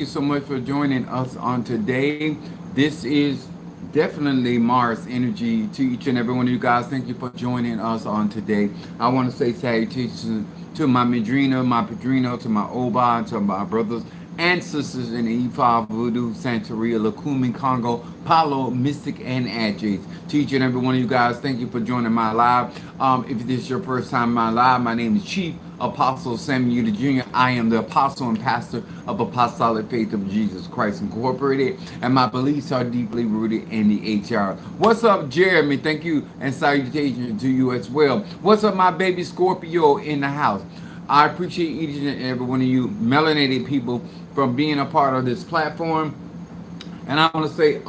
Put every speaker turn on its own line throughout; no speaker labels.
you so much for joining us on today. This is definitely Mars Energy to each and every one of you guys. Thank you for joining us on today. I want to say salutations to my Madrina, my Padrino, to my Oba, to my brothers and sisters in the E5, Voodoo, Santeria, Lukumi, Congo, Palo, Mystic, and Adjays. To each and every one of you guys, thank you for joining my live. If this is your first time in my live, my name is Chief Apostle Samuel Jr. I am the apostle and pastor of Apostolic Faith of Jesus Christ Incorporated, and my beliefs are deeply rooted in the HR. What's up, Jeremy? Thank you, and salutations to you as well. What's up, my baby Scorpio in the house? I appreciate each and every one of you melanated people from being a part of this platform. And I want to say,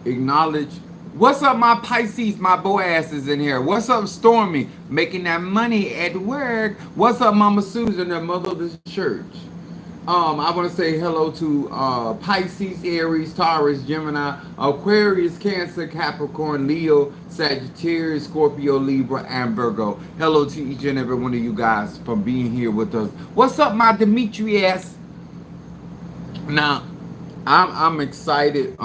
acknowledge. What's up, my Pisces, my Boaz is in here. What's up, Stormy, making that money at work? What's up, Mama Susan, the mother of the church? I want to say hello to Pisces, Aries, Taurus, Gemini, Aquarius, Cancer, Capricorn, Leo, Sagittarius, Scorpio, Libra, and Virgo. Hello to each and every one of you guys for being here with us. What's up, my Demetrius? Now, I'm excited.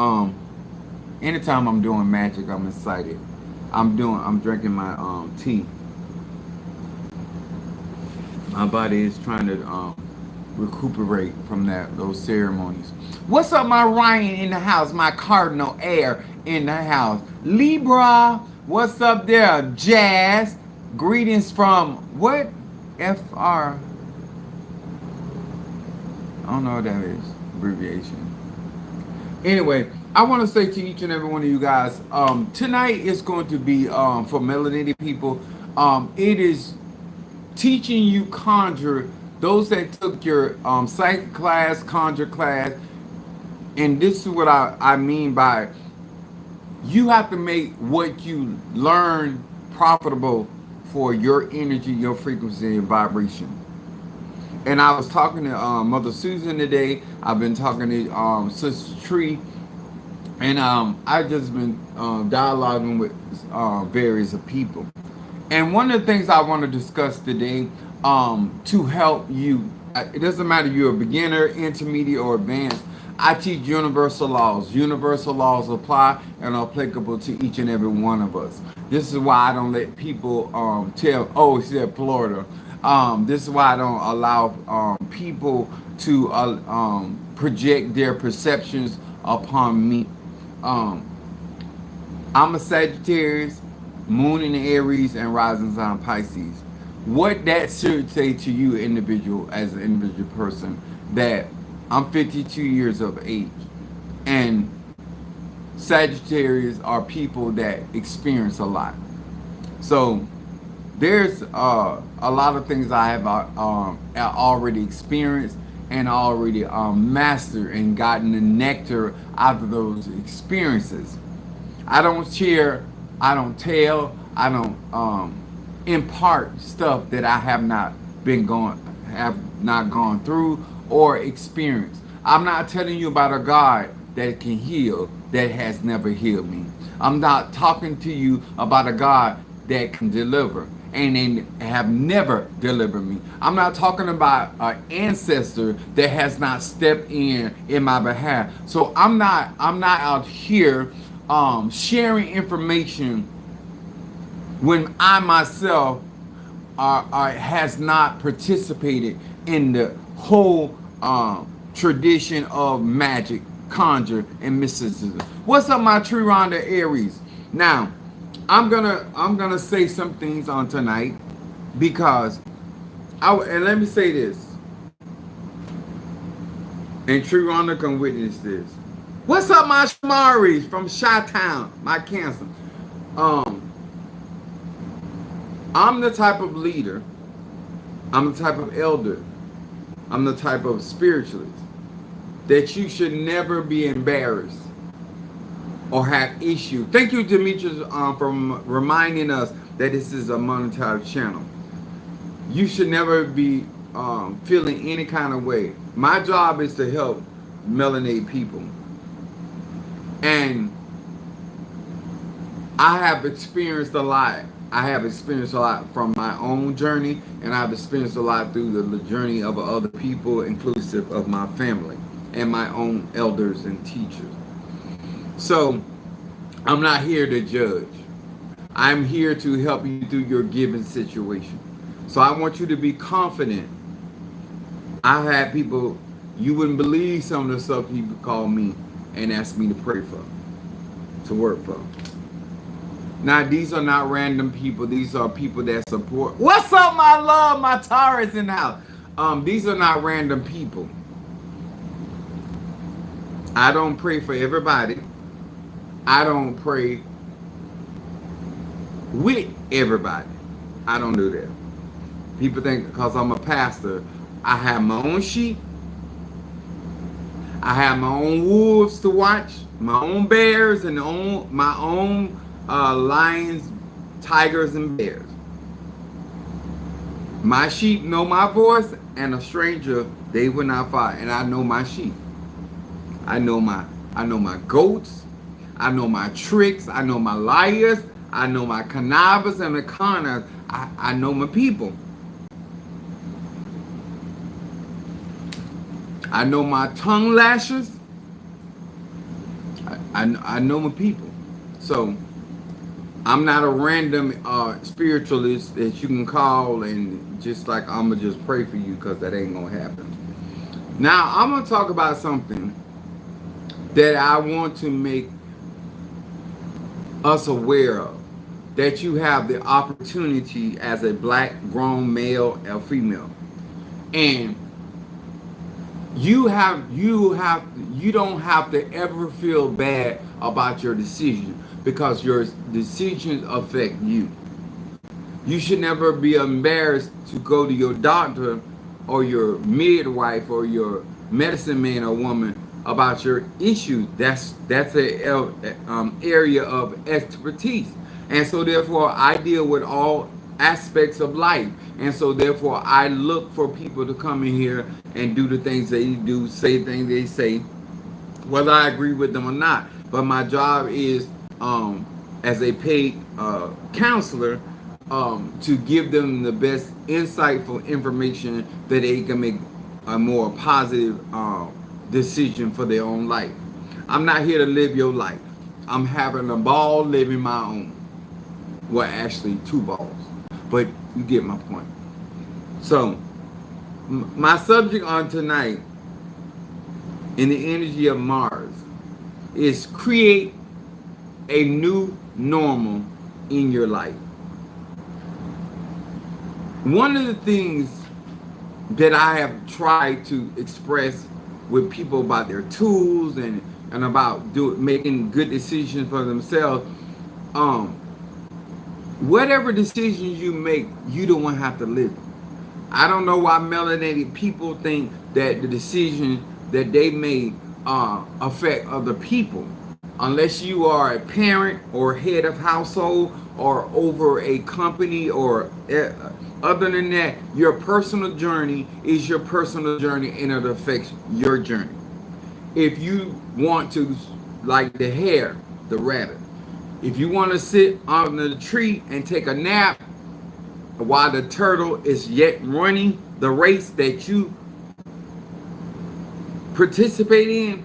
Anytime I'm doing magic, I'm excited. I'm drinking my tea. My body is trying to recuperate from those ceremonies. What's up, my Ryan in the house? My Cardinal Air in the house. Libra, what's up there? Jazz, greetings from what? FR. I don't know what that is. Abbreviation. Anyway, I want to say to each and every one of you guys, tonight is going to be for melanated people. It is teaching you conjure. Those that took your psychic class, conjure class, and this is what I mean by you have to make what you learn profitable for your energy, your frequency, and vibration. And I was talking to Mother Susan today. I've been talking to Sister Tree, and I've just been dialoguing with various people. And one of the things I want to discuss today to help you, it doesn't matter if you're a beginner, intermediate, or advanced. I teach universal laws. Universal laws apply and are applicable to each and every one of us. This is why I don't let people tell, oh, he said Florida. This is why I don't allow people to project their perceptions upon me. Um, I'm a Sagittarius, Moon in Aries, and rising sign Pisces. What that should say to you, individual, as an individual person, that I'm 52 years of age, and Sagittarius are people that experience a lot. So there's a lot of things I have already experienced and already mastered and gotten the nectar out of those experiences. I don't share, I don't tell, I don't impart stuff that I have not gone through or experienced. I'm not telling you about a God that can heal that has never healed me. I'm not talking to you about a God that can deliver and they have never delivered me. I'm not talking about an ancestor that has not stepped in my behalf. So I'm not out here sharing information when I myself has not participated in the whole tradition of magic, conjure, and mysticism. What's up, my Tree Rhonda Aries? Now, I'm gonna say some things on tonight because and let me say this, and Tree Rhonda can witness this. What's up, my Shamaris from Chi-Town, my Cancer? I'm the type of leader, I'm the type of elder, I'm the type of spiritualist that you should never be embarrassed or have issue. Thank you, Demetrius, for reminding us that this is a monetized channel. You should never be feeling any kind of way. My job is to help melanated people. And I have experienced a lot. I have experienced a lot from my own journey, and I've experienced a lot through the journey of other people, inclusive of my family and my own elders and teachers. So I'm not here to judge. I'm here to help you through your given situation. So I want you to be confident. I had people, you wouldn't believe some of the stuff people call me and ask me to pray for, to work for. Now, these are not random people. These are people that support. What's up, my love? My Taurus in the house. These are not random people. I don't pray for everybody. I don't pray with everybody. I don't do that. People think because I'm a pastor, I have my own sheep. I have my own wolves to watch, my own bears, and my own lions, tigers, and bears. My sheep know my voice, and a stranger they will not follow. And I know my sheep. I know my goats. I know my tricks. I know my liars. I know my connivers and the conners. I know my people. I know my tongue lashers. I know my people. So I'm not a random spiritualist that you can call and just like I'm gonna just pray for you, because that ain't gonna happen. Now I'm gonna talk about something that I want to make us aware of. That you have the opportunity as a black grown male or female, and you don't have to ever feel bad about your decision, because your decisions affect you. You should never be embarrassed to go to your doctor or your midwife or your medicine man or woman about your issues. That's a area of expertise, and so therefore I deal with all aspects of life, and so therefore I look for people to come in here and do the things they do, say things they say, whether I agree with them or not. But my job is, as a paid counselor, to give them the best insightful information that they can make a more positive decision for their own life. I'm not here to live your life. I'm having a ball living my own. Well, actually, two balls, but you get my point. So, my subject on tonight, in the energy of Mars, is create a new normal in your life. One of the things that I have tried to express with people about their tools and about making good decisions for themselves, whatever decisions you make, you don't want to have to live it. I don't know why melanated people think that the decisions that they make affect other people. Unless you are a parent or head of household or over a company, or other than that, your personal journey is your personal journey, and it affects your journey. If you want to, like the hare, the rabbit, if you want to sit under the tree and take a nap while the turtle is yet running the race that you participate in,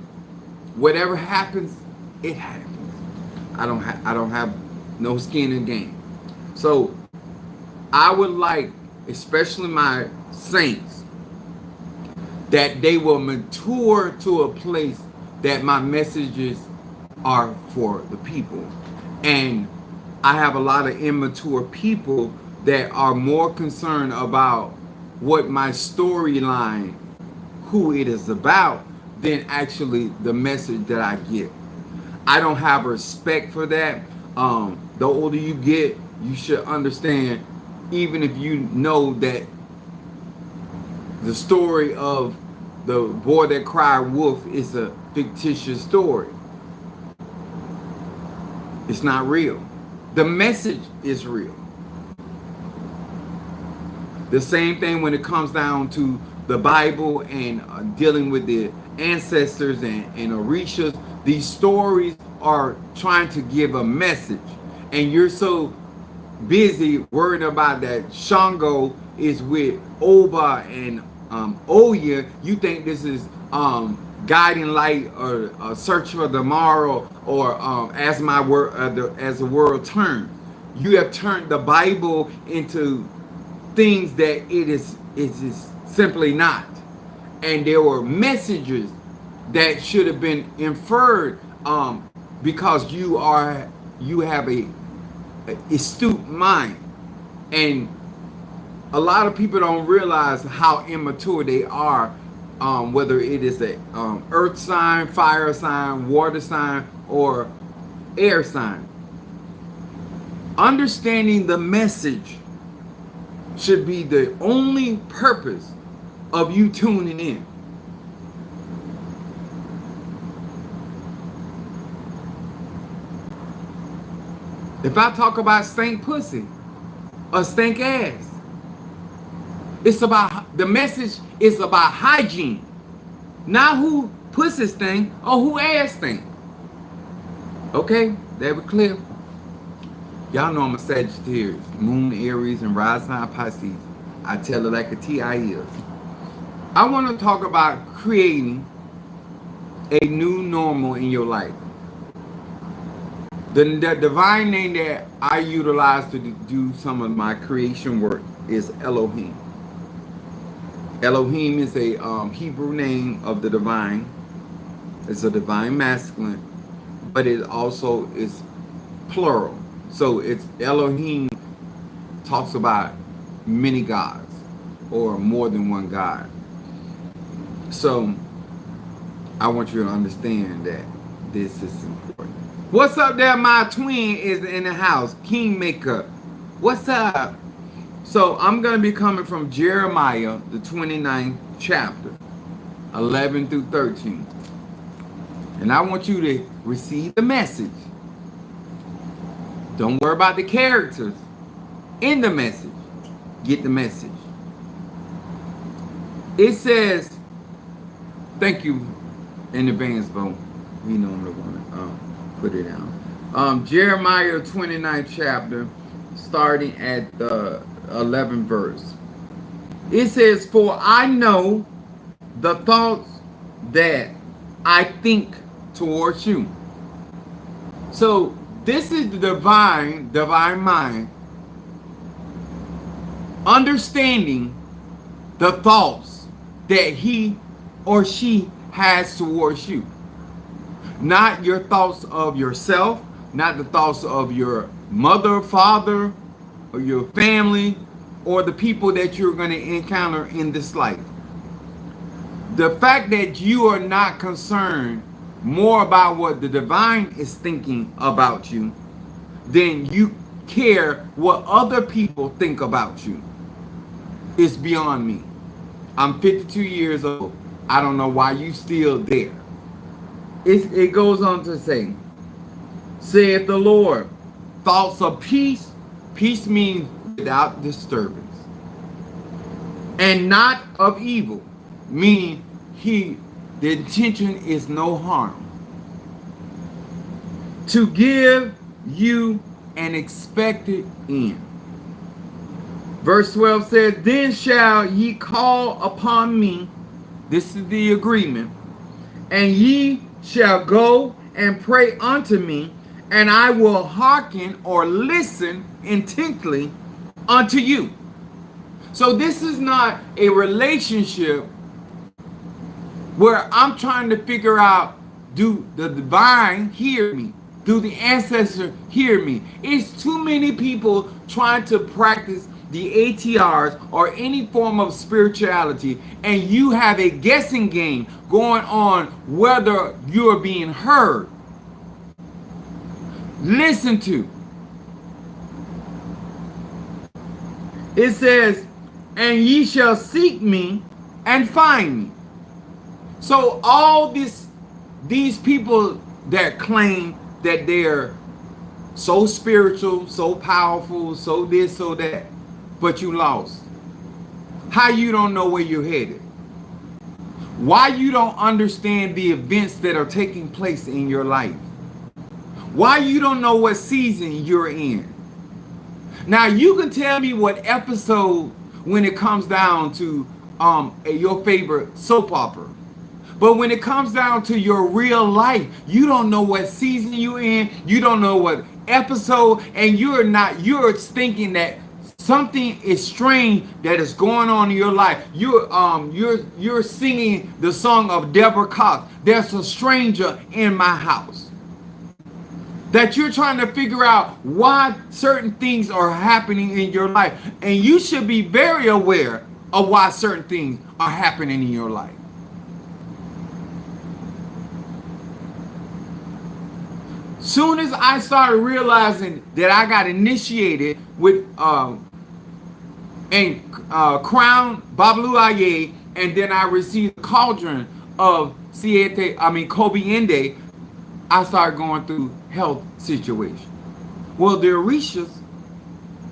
whatever happens, it happens. I don't have no skin in the game. So I would like, especially my saints, that they will mature to a place that my messages are for the people. And I have a lot of immature people that are more concerned about what my storyline, who it is about, than actually the message that I get. I don't have respect for that. The older you get, you should understand, even if you know that the story of the boy that cried wolf is a fictitious story. It's not real. The message is real. The same thing when it comes down to the Bible and dealing with the ancestors and orishas. These stories are trying to give a message, and you're so busy worried about that Shango is with Oba and Oya. You think this is guiding light or search for tomorrow or as my word as the world turns. You have turned the Bible into things that it is simply not. And there were messages that should have been inferred because you have a astute mind, and a lot of people don't realize how immature they are, whether it is a earth sign, fire sign, water sign, or air sign. Understanding the message should be the only purpose of you tuning in. If I talk about stink pussy or stink ass, it's about the message is about hygiene, not who pussy stink or who ass stink. Okay, that was clear. Y'all know I'm a Sagittarius, Moon Aries and Rising sign Pisces. I tell it like a T.I. is. I want to talk about creating a new normal in your life. The divine name that I utilize to do some of my creation work is Elohim. Elohim is a Hebrew name of the divine. It's a divine masculine, but it also is plural. So it's Elohim talks about many gods or more than one God. So I want you to understand that this is important. What's up there? My twin is in the house. Kingmaker. What's up? So I'm going to be coming from Jeremiah, the 29th chapter, 11 through 13. And I want you to receive the message. Don't worry about the characters in the message. Get the message. It says, thank you in advance, Bo. We normally want to put it down. Jeremiah 29th chapter, starting at the 11th verse. It says, for I know the thoughts that I think towards you. So this is the divine mind, understanding the thoughts that he or she has towards you. Not your thoughts of yourself, not the thoughts of your mother, father, or your family, or the people that you're going to encounter in this life. The fact that you are not concerned more about what the divine is thinking about you than you care what other people think about you is beyond me. I'm 52 years old. I don't know why you still there. It goes on to say, saith the Lord, thoughts of peace. Peace means without disturbance. And not of evil, meaning the intention is no harm. To give you an expected end. Verse 12 says, then shall ye call upon me. This is the agreement. And ye shall go and pray unto me, and I will hearken or listen intently unto you. So this is not a relationship where I'm trying to figure out, do the divine hear me? Do the ancestor hear me? It's too many people trying to practice the ATRs or any form of spirituality, and you have a guessing game going on whether you're being heard. Listen to. It says, and ye shall seek me and find me. So all these people that claim that they're so spiritual, so powerful, so this, so that, but you lost. How you don't know where you're headed? Why you don't understand the events that are taking place in your life? Why you don't know what season you're in? Now you can tell me what episode when it comes down to your favorite soap opera. But when it comes down to your real life, you don't know what season you're in, you don't know what episode, and you're thinking that something is strange that is going on in your life. You're singing the song of Deborah Cox. There's a stranger in my house. That you're trying to figure out why certain things are happening in your life. And you should be very aware of why certain things are happening in your life. Soon as I started realizing that I got initiated with Crown Babalu Aye, and then I received the cauldron of Kobe Inde, I started going through health situations. Well, the Orishas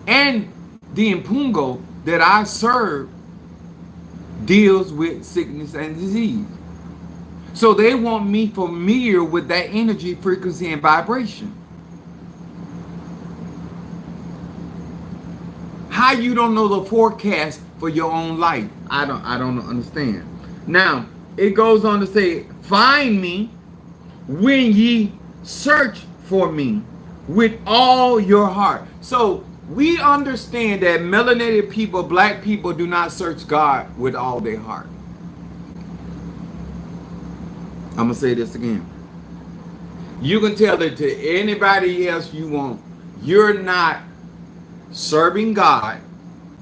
and the Impungo that I serve deals with sickness and disease. So they want me familiar with that energy, frequency, and vibration. How you don't know the forecast for your own life? I don't understand. Now, it goes on to say, find me when ye search for me with all your heart. So we understand that melanated people, black people, do not search God with all their heart. I'm going to say this again. You can tell it to anybody else you want. You're not serving God,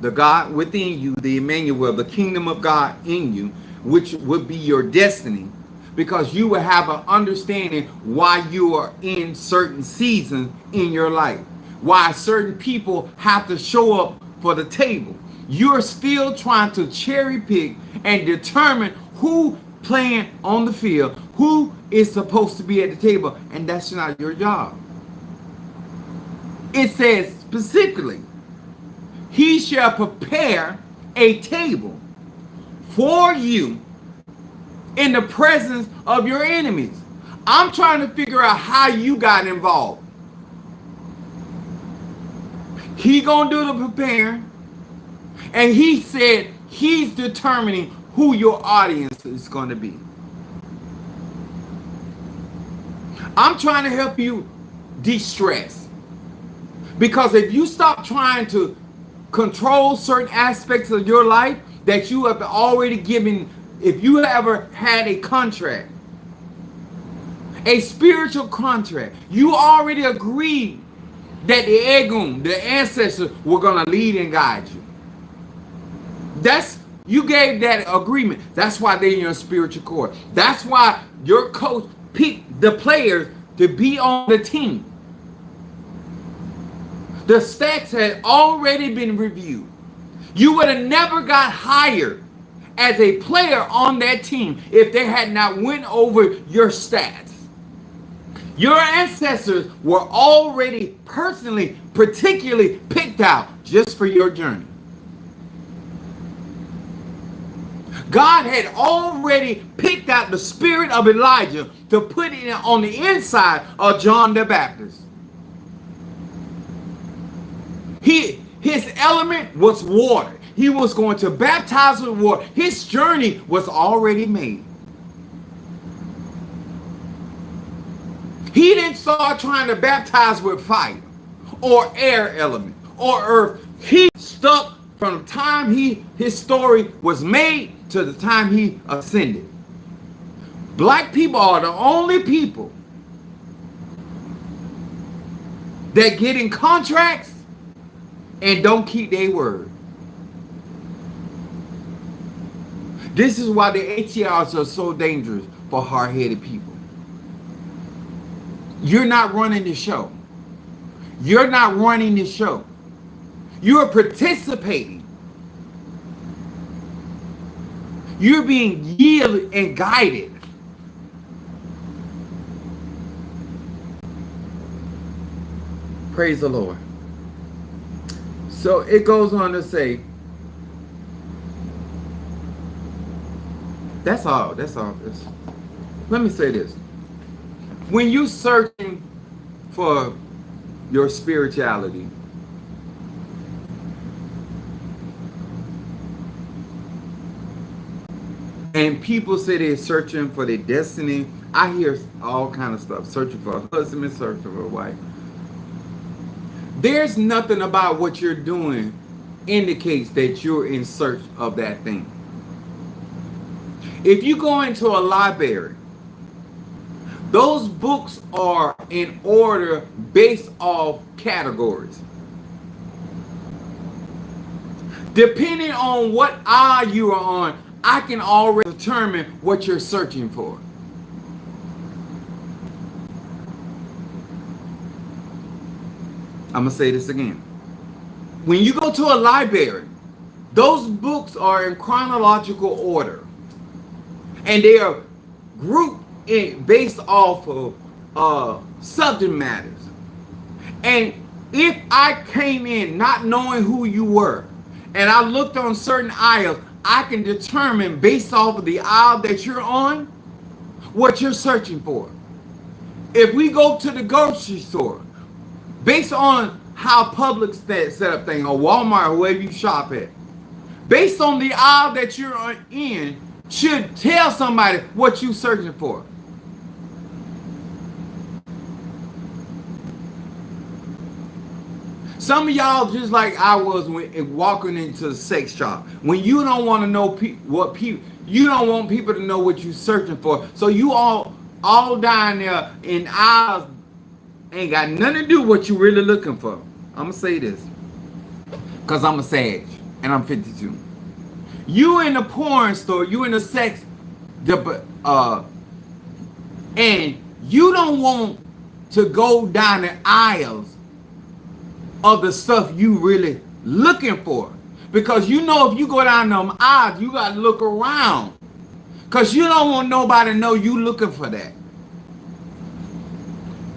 the God within you, the Emmanuel, the kingdom of God in you, which would be your destiny, because you will have an understanding why you are in certain seasons in your life, why certain people have to show up for the table. You're still trying to cherry pick and determine who playing on the field, who is supposed to be at the table, and that's not your job. It says specifically, he shall prepare a table for you in the presence of your enemies. I'm trying to figure out how you got involved. He gonna do the preparing, and he said he's determining who your audience is going to be. I'm trying to help you de-stress. Because if you stop trying to control certain aspects of your life that you have already given, if you ever had a contract, a spiritual contract, you already agreed that the Egum, the ancestors, were going to lead and guide you. You gave that agreement. That's why they're in your spiritual core. That's why your coach picked the players to be on the team. The stats had already been reviewed. You would have never got hired as a player on that team if they had not went over your stats. Your ancestors were already personally, particularly picked out just for your journey. God had already picked out the spirit of Elijah to put it on the inside of John the Baptist. His element was water. He was going to baptize with water. His journey was already made. He didn't start trying to baptize with fire or air element or earth. He stuck from the time his story was made to the time he ascended. Black people are the only people that get in contracts and don't keep their word. This is why the ATRs are so dangerous for hard-headed people. You're not running the show. You're not running the show. You're participating. You're being yielded and guided. Praise the Lord. So it goes on to say, that's all. Let me say this. When you're searching for your spirituality, And people say they're searching for their destiny. I hear all kind of stuff. Searching for a husband, searching for a wife. There's nothing about what you're doing indicates that you're in search of that thing. If you go into a library, those books are in order based off categories. Depending on what aisle you are on, I can already determine what you're searching for. I'm going to say this again. When you go to a library, those books are in chronological order. And they are grouped based off of subject matters. And if I came in not knowing who you were, and I looked on certain aisles, I can determine based off of the aisle that you're on, what you're searching for. If we go to the grocery store, based on how Publix set up things, or Walmart, or wherever you shop at, based on the aisle that you're in, should tell somebody what you're searching for. Some of y'all just like I was when walking into the sex shop. When you don't want to know what people, you don't want people to know what you're searching for. So you all down there in aisles ain't got nothing to do with what you really looking for. I'm gonna say this, cause I'm a Sage and I'm 52. You in the porn store, you in the sex, and you don't want to go down the aisles of the stuff you really looking for, because you know if you go down them aisles, you gotta look around, cause you don't want nobody to know you looking for that.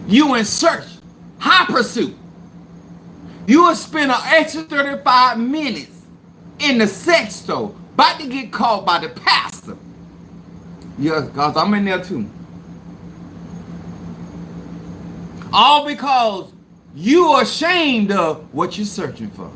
You in search, high pursuit. You will spend an extra 35 minutes in the sex store, about to get caught by the pastor. Yes, because I'm in there too. All because you are ashamed of what you're searching for.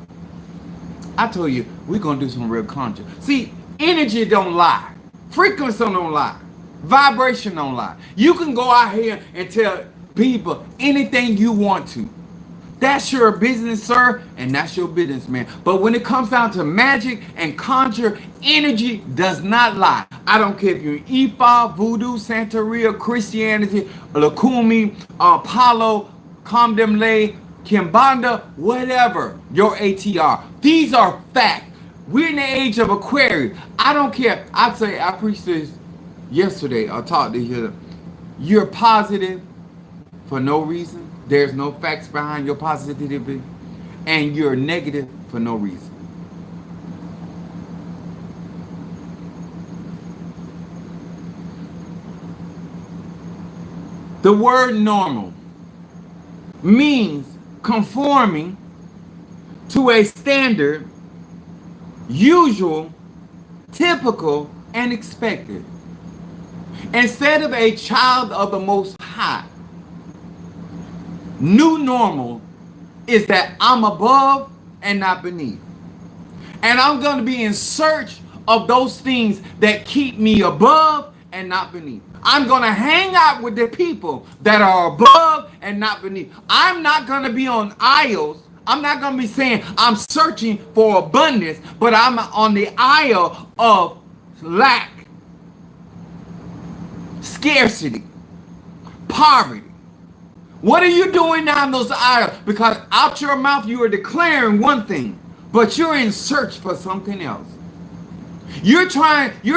I told you, we're going to do some real conscious. See, energy don't lie. Frequency don't lie. Vibration don't lie. You can go out here and tell people anything you want to. That's your business, sir, and that's your business, man. But when it comes down to magic and conjure, energy does not lie. I don't care if you're Ifa, Voodoo, Santeria, Christianity, Lakumi, Apollo, Kamdemle, Kimbanda, whatever, your ATR. These are facts. We're in the age of Aquarius. I don't care. I'd say, I preached this yesterday. I taught this here. You're positive for no reason. There's no facts behind your positivity. And you're negative for no reason. The word normal means conforming to a standard, usual, typical, and expected. Instead of a child of the Most High, new normal is that I'm above and not beneath. And I'm going to be in search of those things that keep me above and not beneath. I'm going to hang out with the people that are above and not beneath. I'm not going to be on aisles. I'm not going to be saying I'm searching for abundance, but I'm on the aisle of lack, scarcity, poverty. What are you doing down those aisles? Because out your mouth you are declaring one thing, but you're in search for something else. You're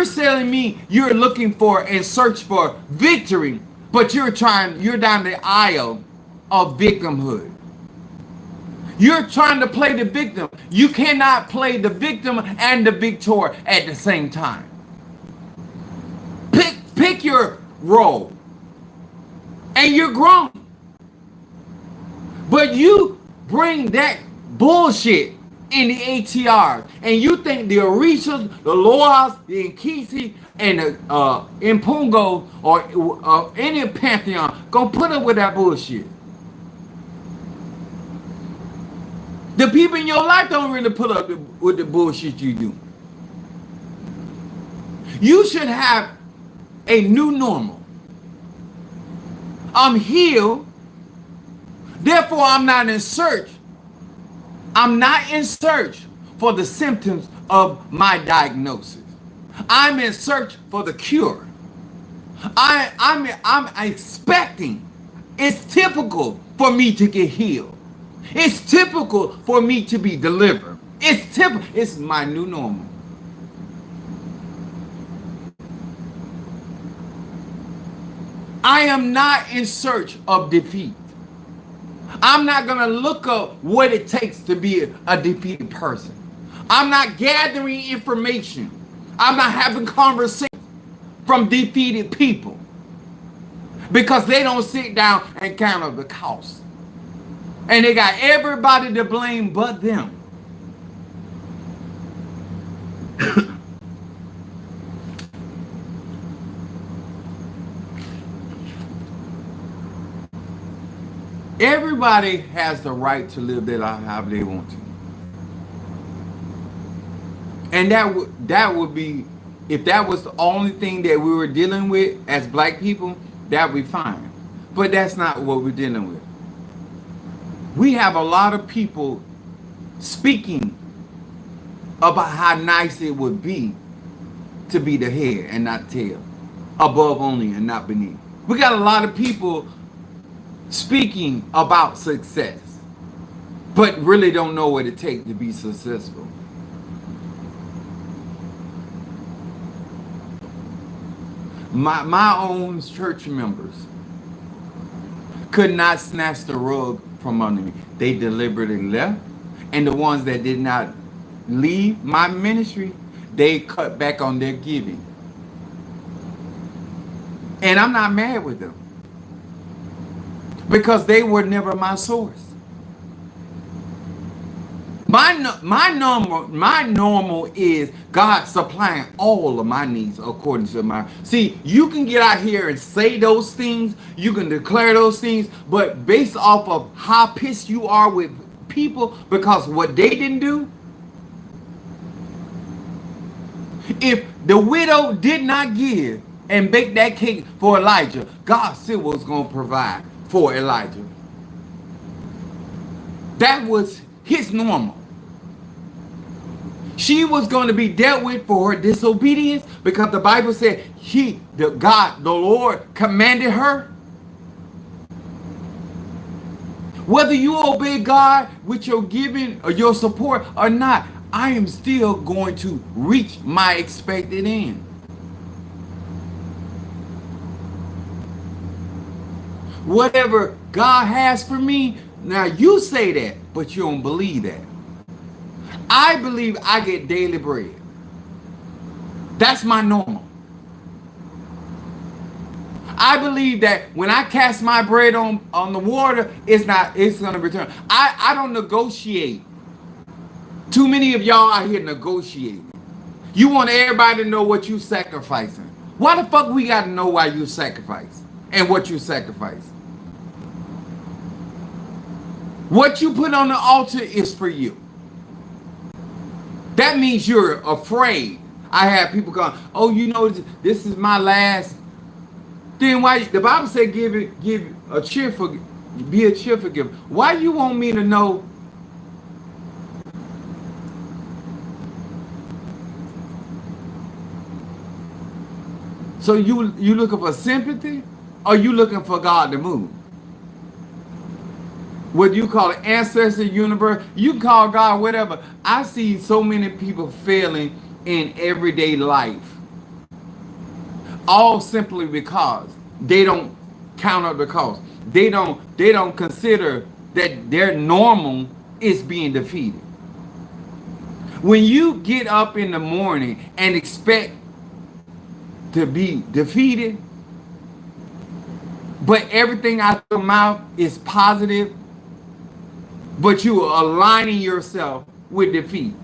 selling me, you're looking for and search for victory, but you're down the aisle of victimhood. You're trying to play the victim. You cannot play the victim and the victor at the same time. Pick your role. And you're grown. But you bring that bullshit in the ATRs, and you think the Orishas, the Loas, the Nkisi, and the Impungo, or any pantheon gonna put up with that bullshit. The people in your life don't really put up with the bullshit you do. You should have a new normal. I'm healed. Therefore, I'm not in search. I'm not in search for the symptoms of my diagnosis. I'm in search for the cure. I'm expecting. It's typical for me to get healed. It's typical for me to be delivered. It's typical. It's my new normal. I am not in search of defeat. I'm not going to look up what it takes to be a defeated person. I'm not gathering information. I'm not having conversations from defeated people because they don't sit down and count up the cost. And they got everybody to blame but them. Everybody has the right to live their life however they want to. And that would be, if that was the only thing that we were dealing with as black people, that would be fine. But that's not what we're dealing with. We have a lot of people speaking about how nice it would be to be the head and not tail, above only and not beneath. We got a lot of people speaking about success, but really don't know what it takes to be successful. My own church members could not snatch the rug from under me. They deliberately left. And the ones that did not leave my ministry, they cut back on their giving. And I'm not mad with them, because they were never my source. My normal is God supplying all of my needs according to my. See, you can get out here and say those things, you can declare those things, but based off of how pissed you are with people because what they didn't do. If the widow did not give and bake that cake for Elijah, God still was going to provide for Elijah. That was his normal. She was going to be dealt with for her disobedience because the Bible said the Lord commanded her. Whether you obey God with your giving or your support or not, I am still going to reach my expected end. Whatever God has for me, now you say that, but you don't believe that. I believe I get daily bread. That's my normal. I believe that when I cast my bread on the water, it's going to return. I don't negotiate. Too many of y'all out here negotiating. You want everybody to know what you sacrificing. Why the fuck we got to know why you sacrifice and what you sacrifice? What you put on the altar is for you. That means you're afraid. I have people going, oh, you know, this is my last. Then why? The Bible said give a cheerful, be a cheerful giver. Why you want me to know? So you looking for sympathy, or you looking for God to move? What you call it, ancestor, universe, you can call God whatever. I see so many people failing in everyday life, all simply because they don't count up the cost. They don't consider that their normal is being defeated. When you get up in the morning and expect to be defeated, but everything out your mouth is positive, but you are aligning yourself with defeat.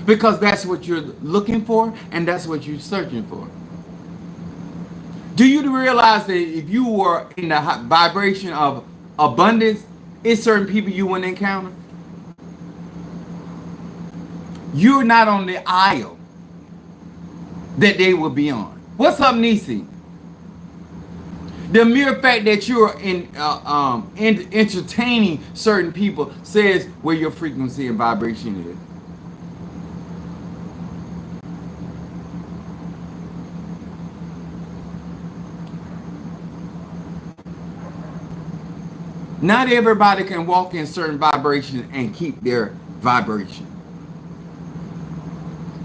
Because that's what you're looking for and that's what you're searching for. Do you realize that if you were in the vibration of abundance, it's certain people you wouldn't encounter? You're not on the aisle. that they will be on. What's up, Nisi? The mere fact that you're entertaining certain people says where your frequency and vibration is. Not everybody can walk in certain vibrations and keep their vibration.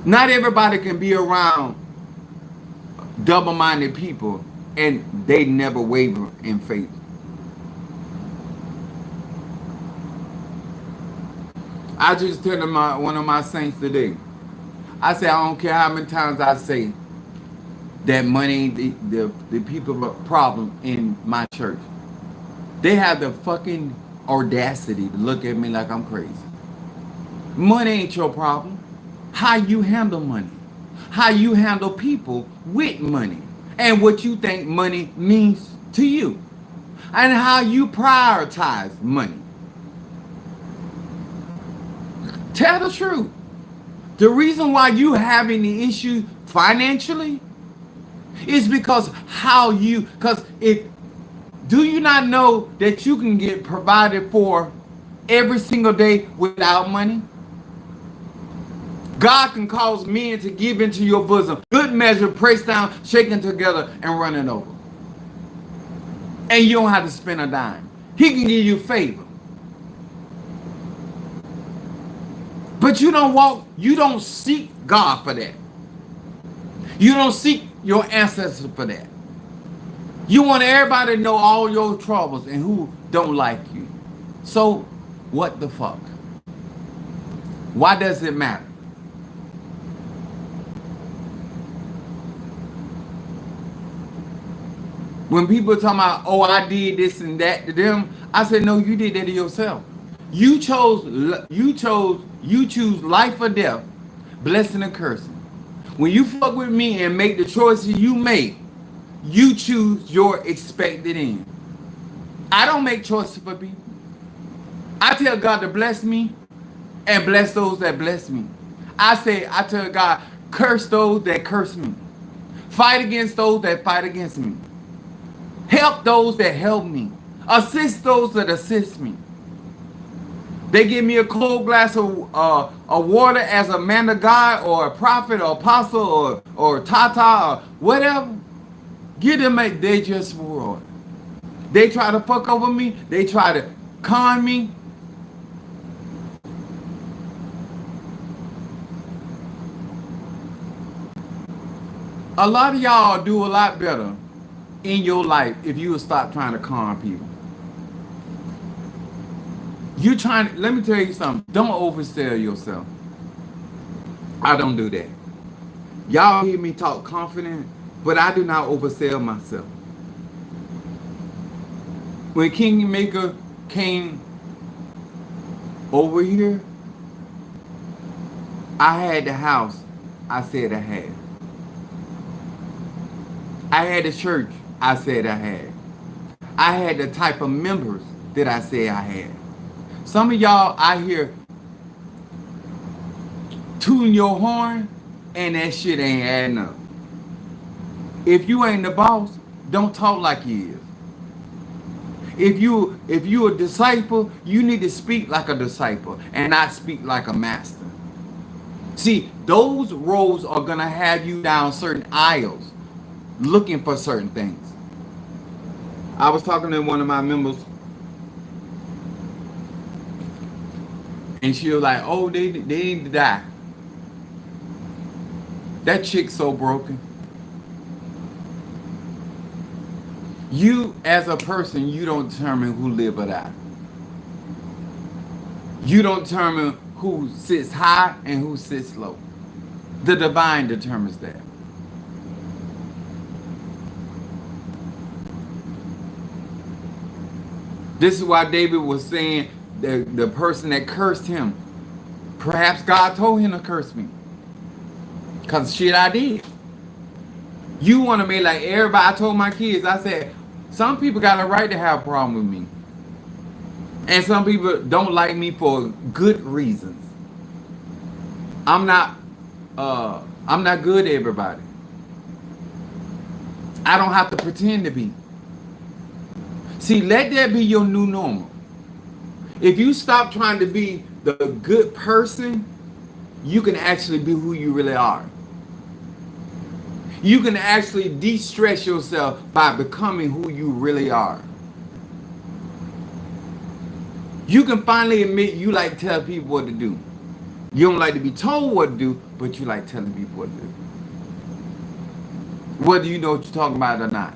Not everybody can be around double-minded people and they never waver in faith. I just told one of my saints today. I said, I don't care how many times I say that money ain't the people problem in my church. They have the fucking audacity to look at me like I'm crazy. Money ain't your problem. How you handle money. How you handle people with money. And what you think money means to you. And how you prioritize money. Tell the truth. The reason why you having the issue financially is because do you not know that you can get provided for every single day without money? God can cause men to give into your bosom. Good measure, pressed down, shaken together, and running over. And you don't have to spend a dime. He can give you favor. But you don't seek God for that. You don't seek your ancestors for that. You want everybody to know all your troubles and who don't like you. So, what the fuck? Why does it matter? When people talk about, oh, I did this and that to them, I said, no, you did that to yourself. You choose life or death, blessing or cursing. When you fuck with me and make the choices you make, you choose your expected end. I don't make choices for people. I tell God to bless me and bless those that bless me. I tell God, curse those that curse me. Fight against those that fight against me. Help those that help me. Assist those that assist me. They give me a cold glass of water as a man of God or a prophet or apostle or tata or whatever. Give them they just world. They try to fuck over me. They try to con me. A lot of y'all do a lot better in your life if you would stop trying to con people. Let me tell you something. Don't oversell yourself. I don't do that. Y'all hear me talk confident, but I do not oversell myself. When Kingmaker came over here, I had the house I said I had. I had the church I said I had. I had the type of members that I said I had. Some of y'all out here tooting your horn and that shit ain't adding up. If you ain't the boss, don't talk like you is. If you a disciple, you need to speak like a disciple and not speak like a master. See, those roles are gonna have you down certain aisles looking for certain things. I was talking to one of my members and she was like, oh, they need to die. That chick's so broken. You, as a person, you don't determine who live or die. You don't determine who sits high and who sits low. The divine determines that. This is why David was saying the person that cursed him, perhaps God told him to curse me. Because shit I did. You want to be like everybody. I told my kids, I said, some people got a right to have a problem with me. And some people don't like me for good reasons. I'm not good to everybody. I don't have to pretend to be. See, let that be your new normal. If you stop trying to be the good person, you can actually be who you really are. You can actually de-stress yourself by becoming who you really are. You can finally admit you like to tell people what to do. You don't like to be told what to do, but you like telling people what to do. Whether you know what you're talking about or not.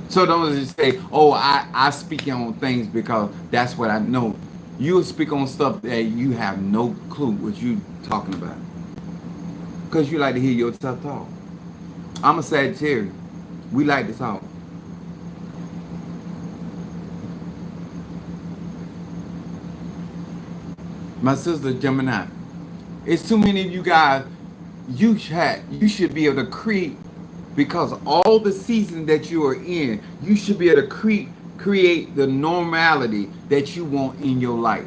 So don't just say, oh, I speak on things because that's what I know. You'll speak on stuff that you have no clue what you talking about. Because you like to hear yourself talk. I'm a Sagittarius. We like to talk. My sister Gemini. It's too many of you guys. You should be able to create, because all the season that you are in, you should be able to create the normality that you want in your life.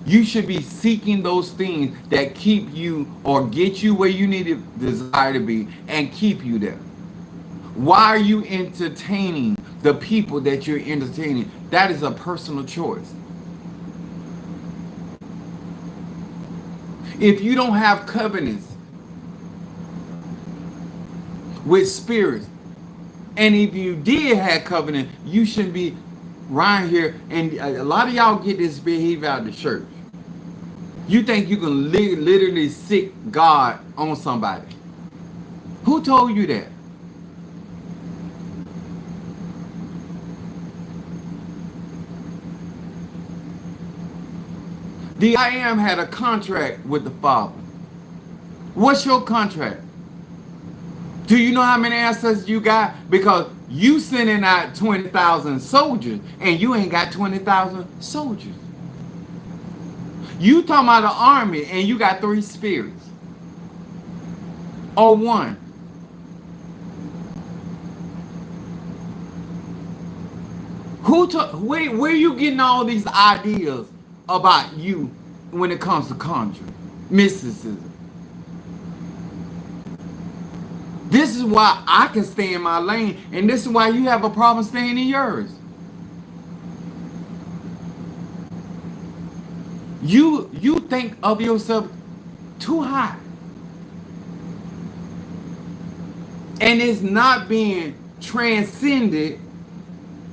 You should be seeking those things that keep you or get you where you need to desire to be and keep you there. Why are you entertaining the people that you're entertaining? That is a personal choice. If you don't have covenants with spirits, and if you did have covenant, you shouldn't be right here. And a lot of y'all get this behavior out of the church. You think you can literally sick God on somebody. Who told you that? The I Am had a contract with the Father. What's your contract? Do you know how many ancestors you got? Because you sending out 20,000 soldiers and you ain't got 20,000 soldiers. You talking about an army and you got 3 spirits. Or 1. Where you getting all these ideas about you when it comes to conjuring, mysticism? This is why I can stay in my lane, and this is why you have a problem staying in yours. You think of yourself too high. And it's not being transcended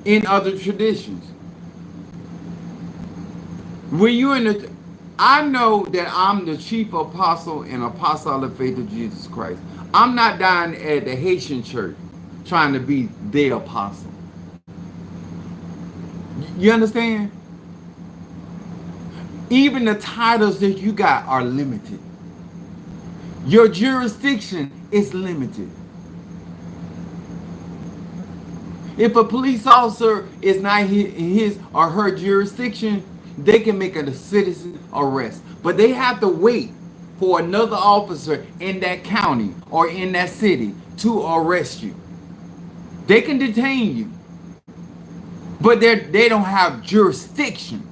in other traditions. When you're in the, I know that I'm the chief apostle and apostolic faith of Jesus Christ. I'm not down at the Haitian church trying to be their apostle. You understand? Even the titles that you got are limited. Your jurisdiction is limited. If a police officer is not in his or her jurisdiction, they can make a citizen arrest. But they have to wait for another officer in that county or in that city to arrest you. They can detain you, but they don't have jurisdiction.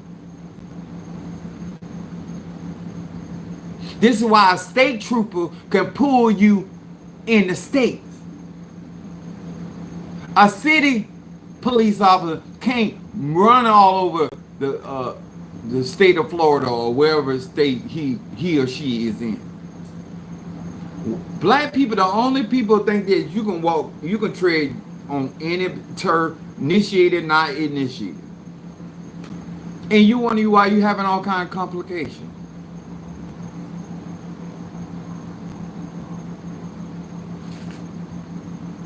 This is why a state trooper can pull you in the states. A city police officer can't run all over the state of Florida or wherever state he or she is in. Black people, the only people think that you can tread on any turf, initiated, not initiated. And you wonder why you having all kind of complications.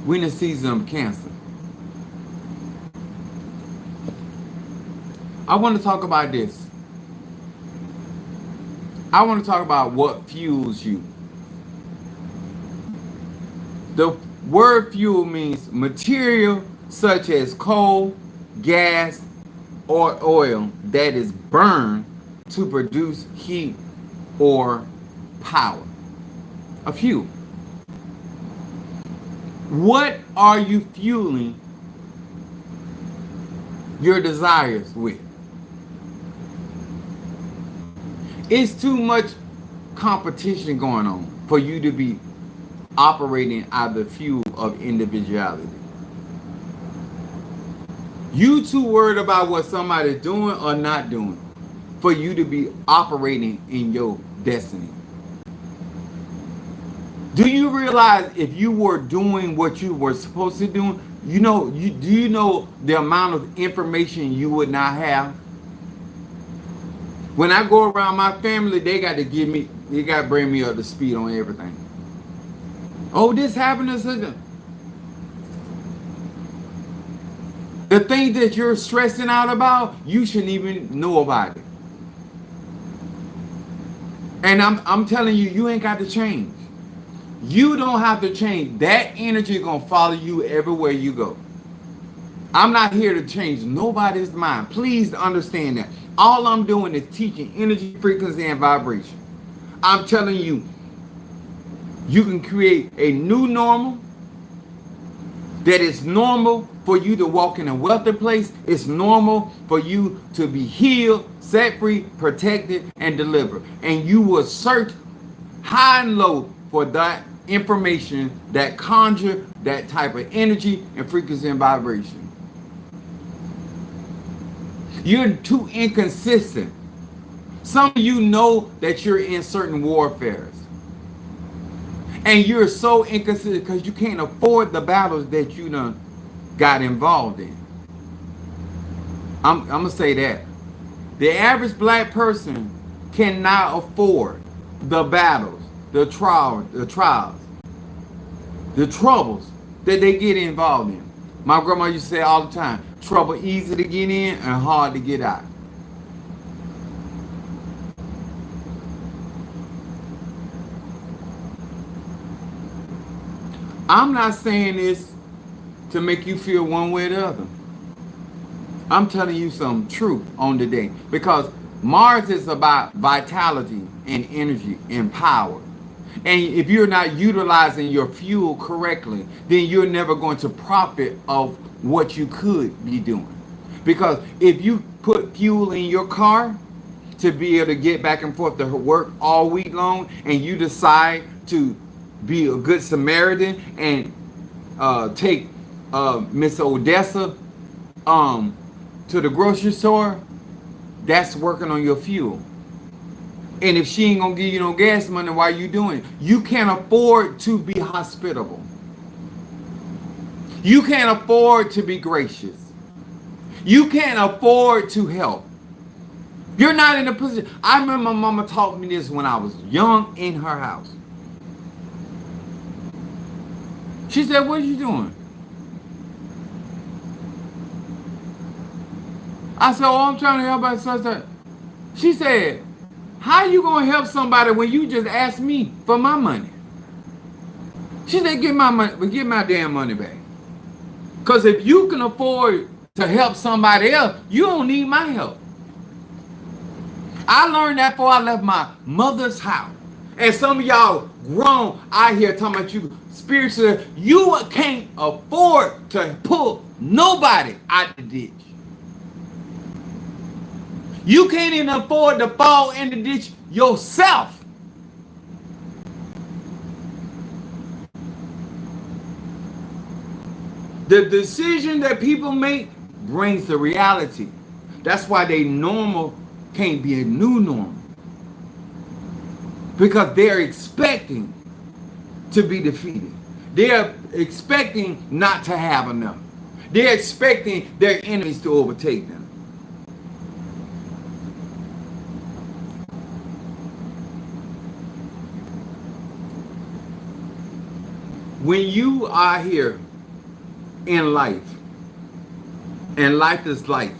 We're in the season of Cancer. I want to talk about this. I want to talk about what fuels you. The word fuel means material such as coal, gas, or oil that is burned to produce heat or power. A fuel. What are you fueling your desires with? It's too much competition going on for you to be operating out of the fuel of individuality. You too worried about what somebody's doing or not doing for you to be operating in your destiny. Do you realize if you were doing what you were supposed to do, do you know the amount of information you would not have? When I go around my family, they got to bring me up to speed on everything. Oh, this happened to such. The thing that you're stressing out about, you shouldn't even know about it. And I'm telling you, you ain't got to change. You don't have to change. That energy is going to follow you everywhere you go. I'm not here to change nobody's mind. Please understand that. All I'm doing is teaching energy, frequency, and vibration. I'm telling you, you can create a new normal that is normal for you to walk in a wealthy place. It's normal for you to be healed, set free, protected, and delivered. And you will search high and low for that information that conjure that type of energy and frequency and vibration. You're too inconsistent. Some of you know that you're in certain warfares. And you're so inconsistent because you can't afford the battles that you done got involved in. I'm going to say that. The average black person cannot afford the battles, the trials, the troubles that they get involved in. My grandma used to say all the time, trouble easy to get in and hard to get out. I'm not saying this to make you feel one way or the other. I'm telling you some truth on the day. Because Mars is about vitality and energy and power. And if you're not utilizing your fuel correctly, then you're never going to profit of what you could be doing. Because if you put fuel in your car to be able to get back and forth to work all week long, and you decide to be a good Samaritan and take Miss Odessa to the grocery store, that's working on your fuel. And if she ain't gonna give you no gas money, why you doing it? You can't afford to be hospitable. You can't afford to be gracious. You can't afford to help. You're not in a position. I remember my mama taught me this when I was young in her house. She said, what are you doing? I said, oh, I'm trying to help out such. She said, how you gonna help somebody when you just asked me for my money? She said, get my money, but get my damn money back. Because if you can afford to help somebody else, you don't need my help. I learned that before I left my mother's house. And some of y'all grown out here talking about you spiritually, you can't afford to pull nobody out the ditch. You can't even afford to fall in the ditch yourself. The decision that people make brings the reality. That's why they normal can't be a new normal. Because they're expecting to be defeated. They're expecting not to have enough. They're expecting their enemies to overtake them. When you are here in life, and life is life,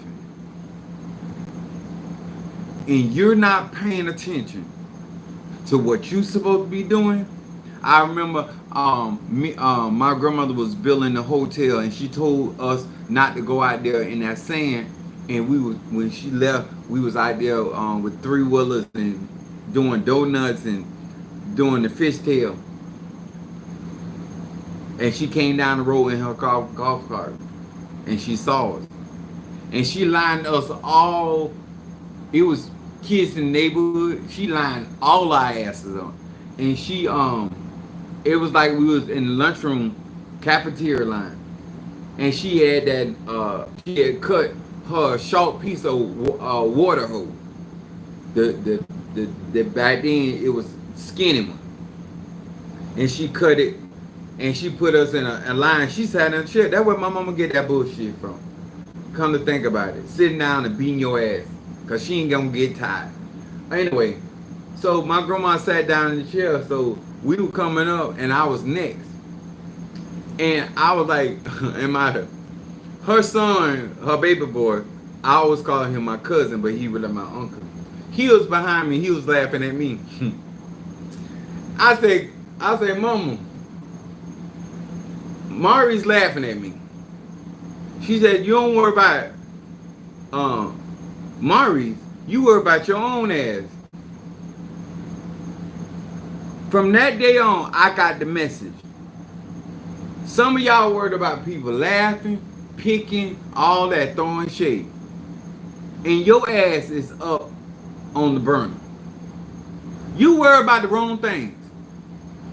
and you're not paying attention to what you're supposed to be doing. I remember my grandmother was building the hotel, and she told us not to go out there in that sand. And when she left, we was out there with 3-wheelers and doing donuts and doing the fishtail. And she came down the road in her golf cart, and she saw us. And she lined us all. It was kids in the neighborhood. She lined all our asses up, and she It was like we was in the lunchroom cafeteria line, and she had cut her short piece of water hose. The, the back then it was skinny one, and she cut it, and she put us in a line. She sat in a chair. That's where my mama get that bullshit from. Come to think about it, sitting down and beating your ass, cause she ain't gonna get tired. Anyway, so my grandma sat down in the chair, so we were coming up, and I was next, and I was like, and her son, her baby boy, I always call him my cousin, but he really my uncle. He was behind me. He was laughing at me. I say, Mama, Mari's laughing at me. She said, you don't worry about Mari's. You worry about your own ass. From that day on, I got the message. Some of y'all worried about people laughing, picking, all that, throwing shade. And your ass is up on the burner. You worry about the wrong things.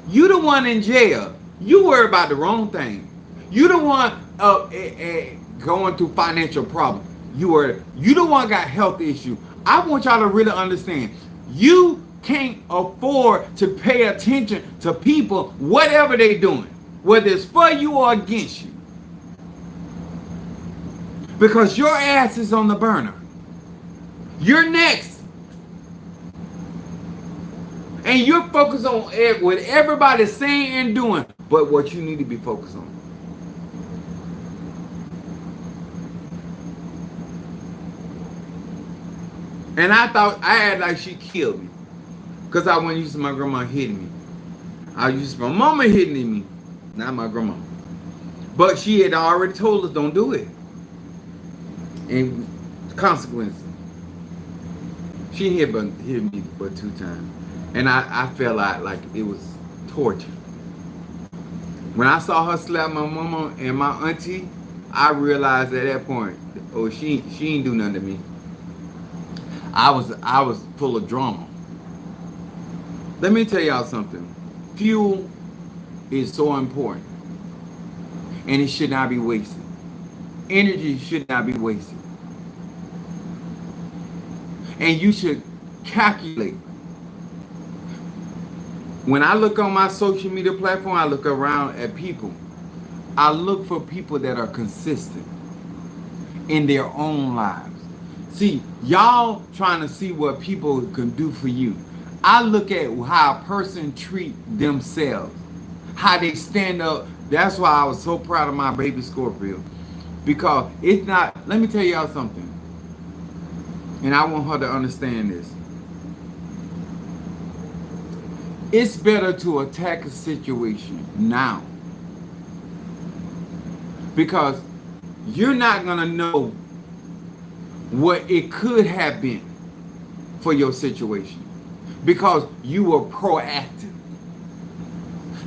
You the one in jail. You worry about the wrong thing. You the one going through financial problems. You the one got health issues. I want y'all to really understand. You can't afford to pay attention to people, whatever they doing, whether it's for you or against you. Because your ass is on the burner. You're next. And you're focused on what everybody's saying and doing, but what you need to be focused on. And I had like she killed me. Because I wasn't used to my grandma hitting me. I used to my mama hitting me, not my grandma. But she had already told us don't do it. And consequences. She hit me but 2 times. And I felt like it was torture. When I saw her slap my mama and my auntie, I realized at that point, oh, she ain't do nothing to me. I was full of drama. Let me tell y'all something. Fuel is so important. And it should not be wasted. Energy should not be wasted. And you should calculate. When I look on my social media platform, I look around at people. I look for people that are consistent in their own lives. See, y'all trying to see what people can do for you. I look at how a person treat themselves, how they stand up. That's why I was so proud of my baby Scorpio. Because it's not, let me tell y'all something. And I want her to understand this. It's better to attack a situation now. Because you're not going to know what it could have been for your situation. Because you were proactive.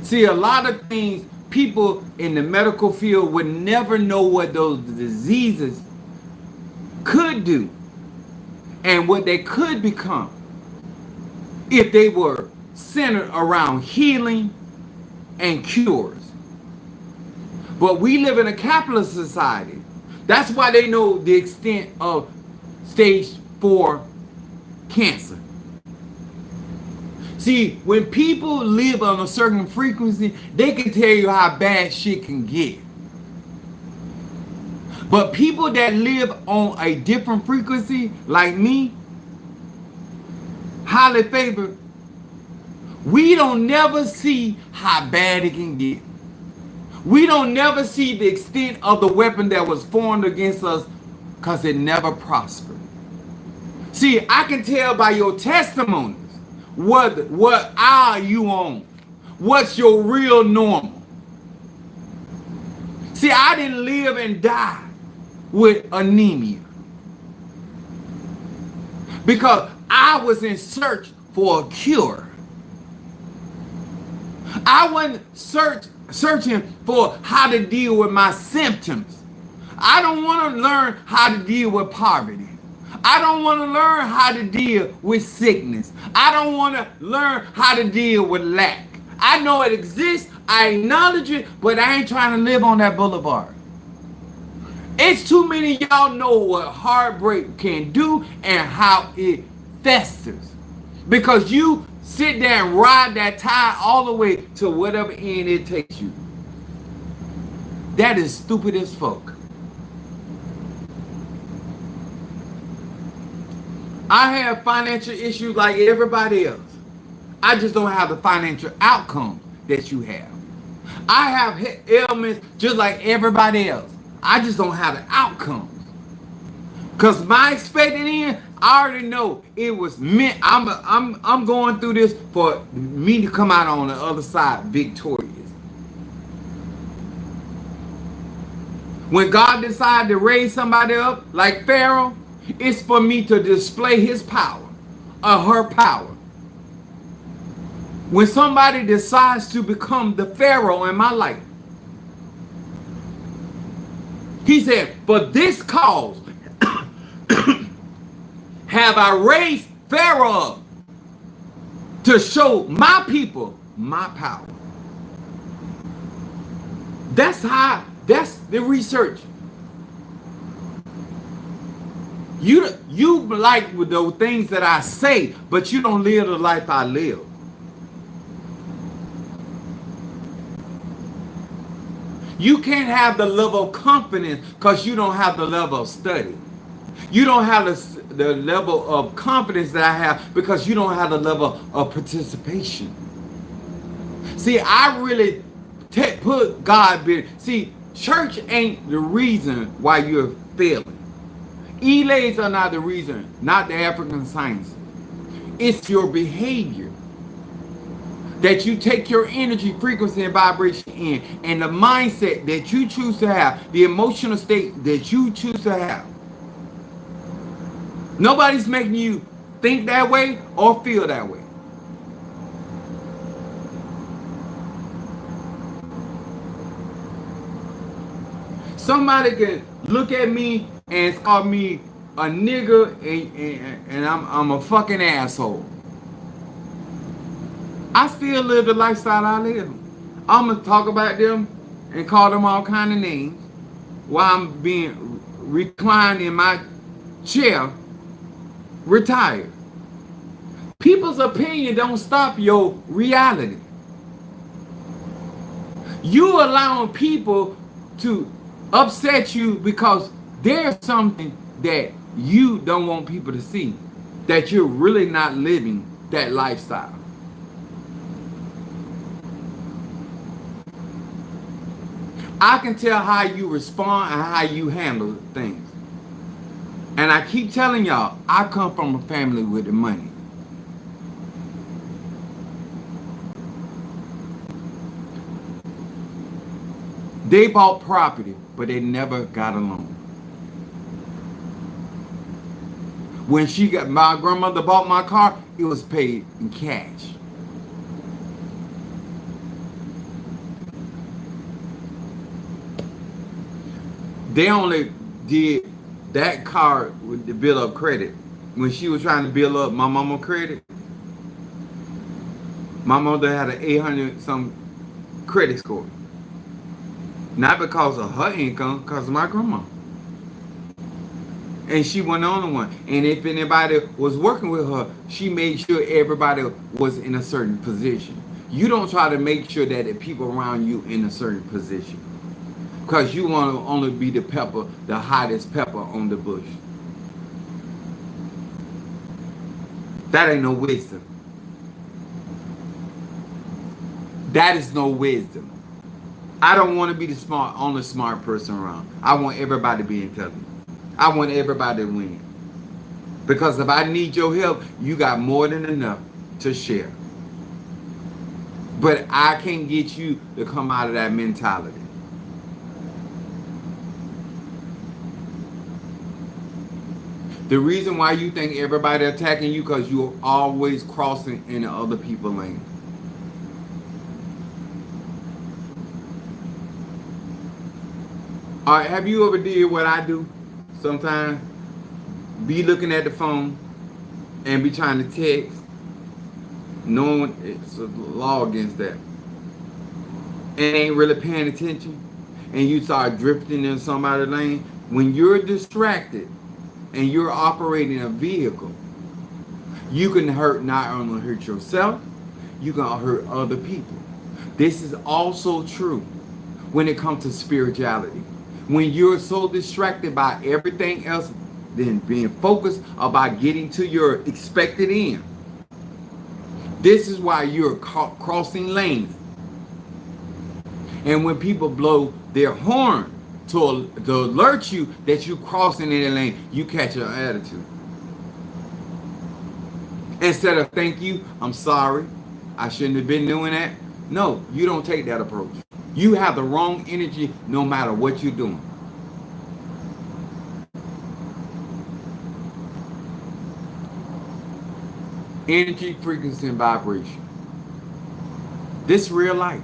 See, a lot of things people in the medical field would never know what those diseases could do and what they could become if they were centered around healing and cures. But we live in a capitalist society. That's why they know the extent of stage 4 cancer. See, when people live on a certain frequency, they can tell you how bad shit can get. But people that live on a different frequency, like me, highly favored, we don't never see how bad it can get. We don't never see the extent of the weapon that was formed against us because it never prospered. See, I can tell by your testimonies what are you on? What's your real normal? See, I didn't live and die with anemia because I was in search for a cure. I wasn't searching for how to deal with my symptoms. I don't want to learn how to deal with poverty. I don't want to learn how to deal with sickness. I don't want to learn how to deal with lack. I know it exists. I acknowledge it, but I ain't trying to live on that boulevard. It's too many of y'all know what heartbreak can do and how it festers. Because you sit there and ride that tide all the way to whatever end it takes you. That is stupid as fuck. I have financial issues like everybody else. I just don't have the financial outcome that you have. I have ailments just like everybody else. I just don't have the outcomes. Cause my expected end, I already know it was meant. I'm going through this for me to come out on the other side victorious. When God decided to raise somebody up like Pharaoh, it's for me to display his power or her power. When somebody decides to become the Pharaoh in my life, he said, for this cause have I raised Pharaoh up to show my people my power. That's the research. You like with those things that I say, but you don't live the life I live. You can't have the level of confidence because you don't have the level of study. You don't have the level of confidence that I have because you don't have the level of participation. See, I really put God. See, church ain't the reason why you're failing. Elays are not the reason, not the African science. It's your behavior. That you take your energy, frequency, and vibration in, and the mindset that you choose to have, the emotional state that you choose to have. Nobody's making you think that way or feel that way. Somebody can look at me and call me a nigger and I'm a fucking asshole. I still live the lifestyle I live. I'm going to talk about them and call them all kind of names while I'm being reclined in my chair, retired. People's opinion don't stop your reality. You allowing people to upset you because there's something that you don't want people to see, that you're really not living that lifestyle. I can tell how you respond and how you handle things. And I keep telling y'all, I come from a family with the money. They bought property, but they never got a loan. When my grandmother bought my car, it was paid in cash. They only did that car with the bill of credit. When she was trying to build up my mama credit, my mother had an 800 some credit score. Not because of her income, because of my grandma. And she wasn't the only one. And if anybody was working with her, she made sure everybody was in a certain position. You don't try to make sure that the people around you in a certain position. Because you want to only be the pepper, the hottest pepper on the bush. That ain't no wisdom. That is no wisdom. I don't want to be the only smart person around. I want everybody to be intelligent. I want everybody to win. Because if I need your help, you got more than enough to share. But I can't get you to come out of that mentality. The reason why you think everybody attacking you because you're always crossing into other people's lane. All right, have you ever did what I do? Sometimes be looking at the phone and be trying to text knowing it's a law against that, and ain't really paying attention, and you start drifting in somebody's lane, when you're distracted and you're operating a vehicle, you can hurt, not only hurt yourself, you can hurt other people. This is also true when it comes to spirituality. When you're so distracted by everything else than being focused about getting to your expected end, this is why you're crossing lanes. And when people blow their horn to alert you that you're crossing in the lane, you catch your attitude. Instead of thank you, I'm sorry, I shouldn't have been doing that. No, you don't take that approach. You have the wrong energy no matter what you're doing. Energy, frequency, and vibration. This real life.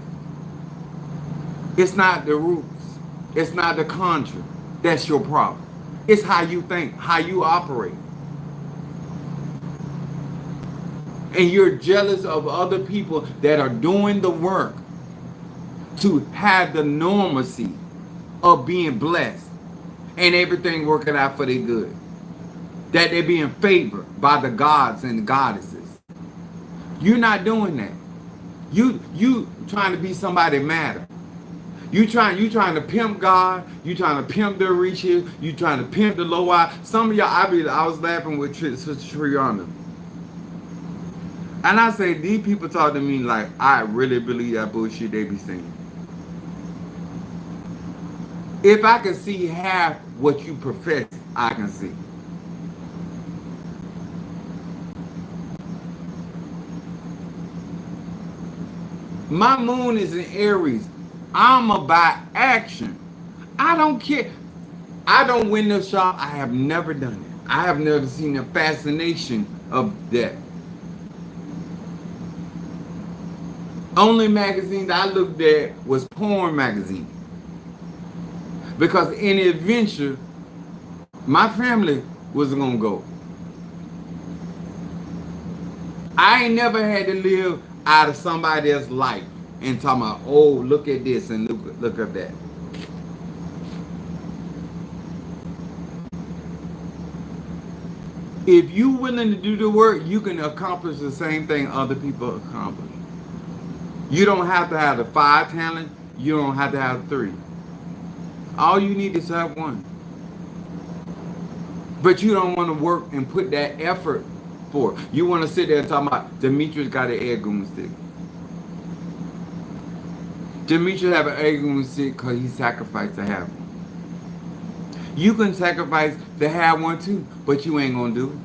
It's not the roots. It's not the contra. That's your problem. It's how you think, how you operate. And you're jealous of other people that are doing the work to have the normalcy of being blessed and everything working out for their good. That they're being favored by the gods and the goddesses. You're not doing that. You trying to be somebody matter. You trying to pimp God. You trying to pimp the riches. You trying to pimp the low eye. Some of y'all, I was laughing with Sister Triana. And I say, these people talk to me like I really believe that bullshit they be saying. If I can see half what you profess, I can see. My moon is in Aries. I'm about action. I don't care. I don't window shop. I have never done it. I have never seen the fascination of that. Only magazine that I looked at was porn magazine. Because in the adventure, my family was gonna go. I ain't never had to live out of somebody else's life and talking about, oh, look at this and look at that. If you willing to do the work, you can accomplish the same thing other people accomplish. You don't have to have the 5 talent. You don't have to have 3. All you need is to have 1. But you don't want to work and put that effort for it. You want to sit there and talk about Demetrius got an egg stick. Demetrius have an egg stick because he sacrificed to have one. You can sacrifice to have one too, but you ain't gonna do it.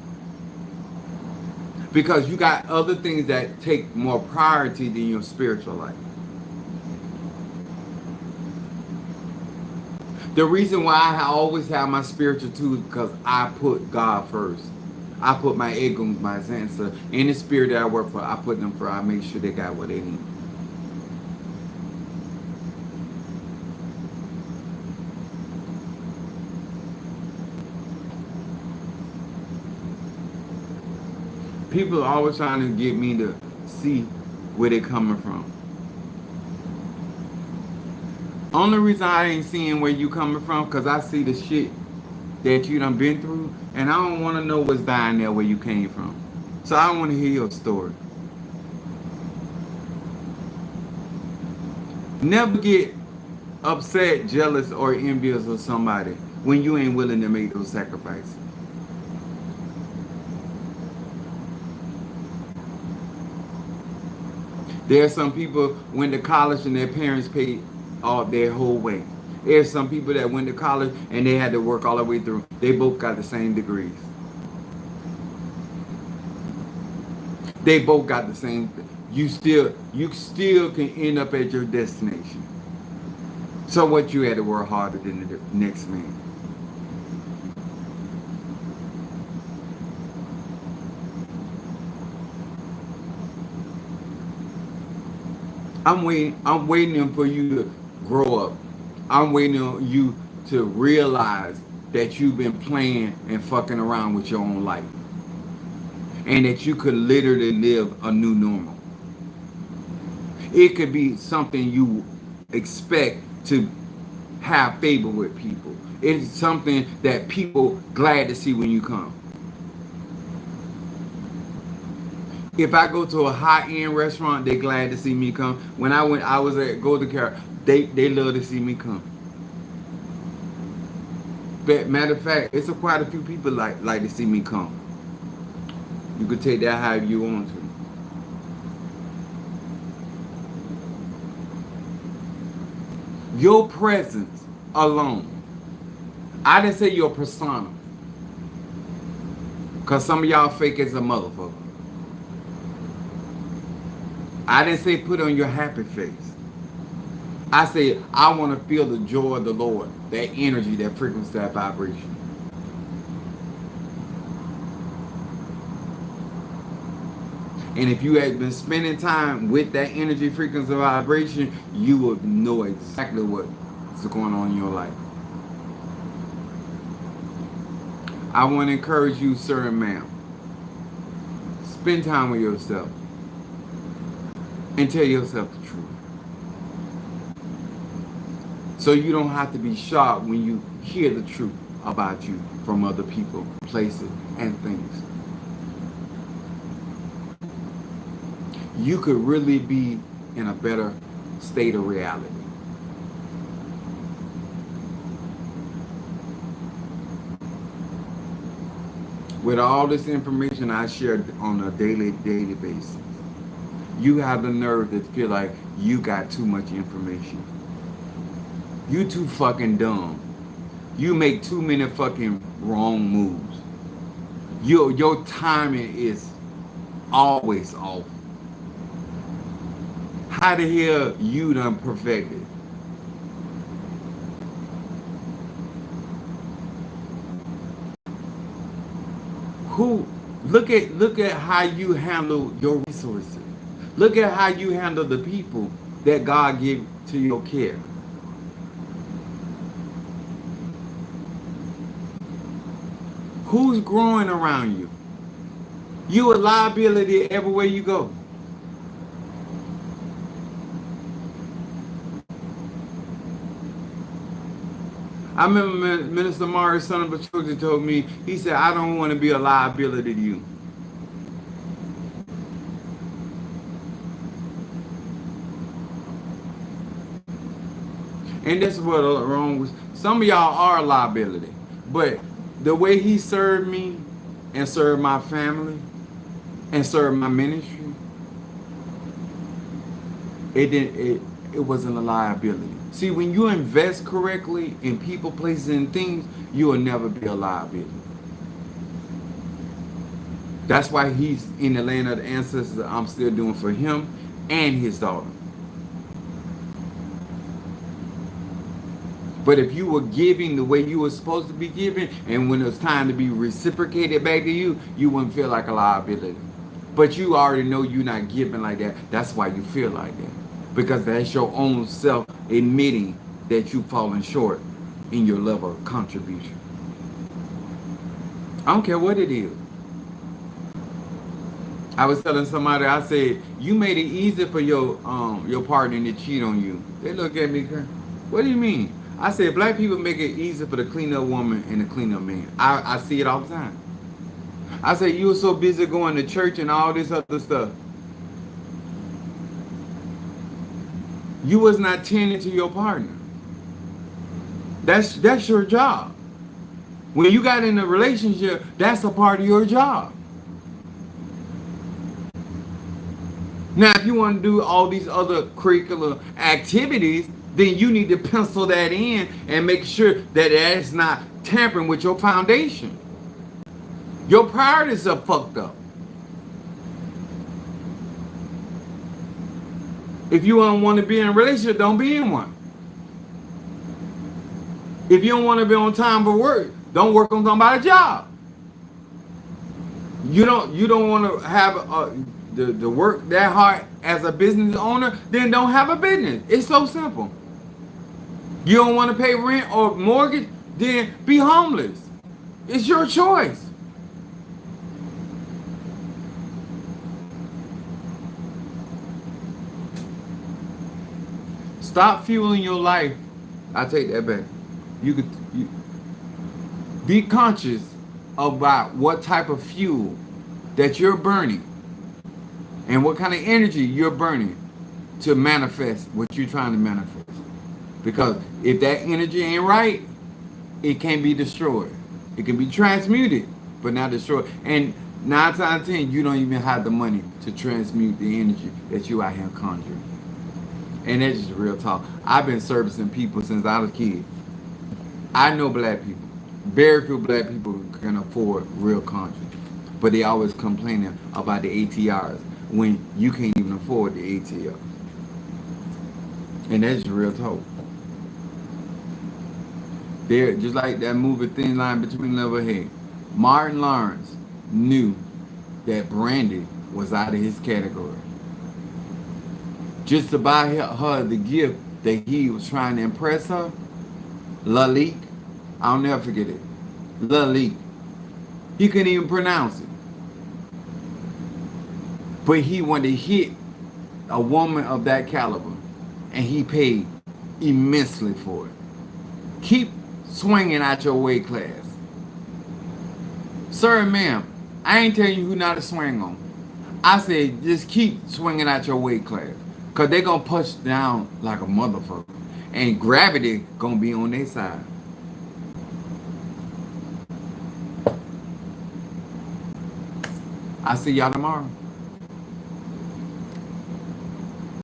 Because you got other things that take more priority than your spiritual life. The reason why I always have my spiritual tools is because I put God first. I put my ego, my ancestor, in the spirit that I work for, I put them first. I make sure they got what they need. People are always trying to get me to see where they're coming from. Only reason I ain't seeing where you coming from, because I see the shit that you done been through, and I don't want to know what's down there where you came from. So I want to hear your story. Never get upset, jealous, or envious of somebody when you ain't willing to make those sacrifices. There are some people went to college and their parents paid all their whole way. There's some people that went to college and they had to work all the way through. They both got the same degrees. They both got the same thing. You still can end up at your destination. So what, you had to work harder than the next man. I'm waiting for you to grow up. I'm waiting on you to realize that you've been playing and fucking around with your own life. and that you could literally live a new normal. It could be something you expect to have favor with people. It's something that people glad to see when you come. If I go to a high-end restaurant, they glad to see me come. When I was at Golden Carol, they love to see me come. But matter of fact, it's quite a few people like to see me come. You could take that however you want to. Your presence alone. I didn't say your persona. Because some of y'all fake as a motherfucker. I didn't say put on your happy face. I said I want to feel the joy of the Lord. That energy, that frequency, that vibration. And if you had been spending time with that energy, frequency, vibration, you would know exactly what's going on in your life. I want to encourage you, sir and ma'am. Spend time with yourself and tell yourself the truth. So you don't have to be shocked when you hear the truth about you from other people, places, and things. You could really be in a better state of reality. With all this information I share on a daily basis, you have the nerve to feel like you got too much information. You too fucking dumb. You make too many fucking wrong moves. Your timing is always off. How the hell you done perfected? Who look at how you handle your resources. Look at how you handle the people that God gave to your care. Who's growing around you? You a liability everywhere you go. I remember Minister Morris, son of a children, told me, he said, I don't want to be a liability to you. And that's what wrong with some of y'all are a liability. But the way he served me and served my family and served my ministry, it wasn't a liability. See, when you invest correctly in people, places, and things, you will never be a liability. That's why he's in the land of the ancestors that I'm still doing for him and his daughter. But if you were giving the way you were supposed to be giving, and when it was time to be reciprocated back to you, you wouldn't feel like a liability. But you already know you're not giving like that. That's why you feel like that. Because that's your own self admitting that you've fallen short in your level of contribution. I don't care what it is. I was telling somebody, I said, you made it easy for your partner to cheat on you. They look at me, what do you mean? I said, black people make it easy for the clean up woman and the clean up man. I see it all the time. I said, you were so busy going to church and all this other stuff. You was not tending to your partner. That's your job. When you got in a relationship, that's a part of your job. Now, if you want to do all these other curricular activities, then you need to pencil that in and make sure that it's not tampering with your foundation. Your priorities are fucked up. If you don't want to be in a relationship, don't be in one. If you don't want to be on time for work, don't work on somebody's job. You don't want to have the work that hard as a business owner, then don't have a business. It's so simple. You don't want to pay rent or mortgage, then be homeless. It's your choice. Stop fueling your life. I take that back. You be conscious about what type of fuel that you're burning and what kind of energy you're burning to manifest what you're trying to manifest. Because if that energy ain't right, it can be destroyed. It can be transmuted, but not destroyed. And 9 times 10, you don't even have the money to transmute the energy that you out here conjuring. And that's just real talk. I've been servicing people since I was a kid. I know black people. Very few black people can afford real conjuring. But they always complaining about the ATRs when you can't even afford the ATR. And that's just real talk. There, just like that movie Thin Line Between Love and Hate. Martin Lawrence knew that Brandy was out of his category. Just to buy her the gift that he was trying to impress her, Lalique, I'll never forget it. Lalique. He couldn't even pronounce it. But he wanted to hit a woman of that caliber. And he paid immensely for it. Keep swinging out your weight class. Sir and ma'am, I ain't telling you who not to swing on. I said just keep swinging out your weight class. Because they going to push down like a motherfucker. And gravity going to be on their side. I'll see y'all tomorrow.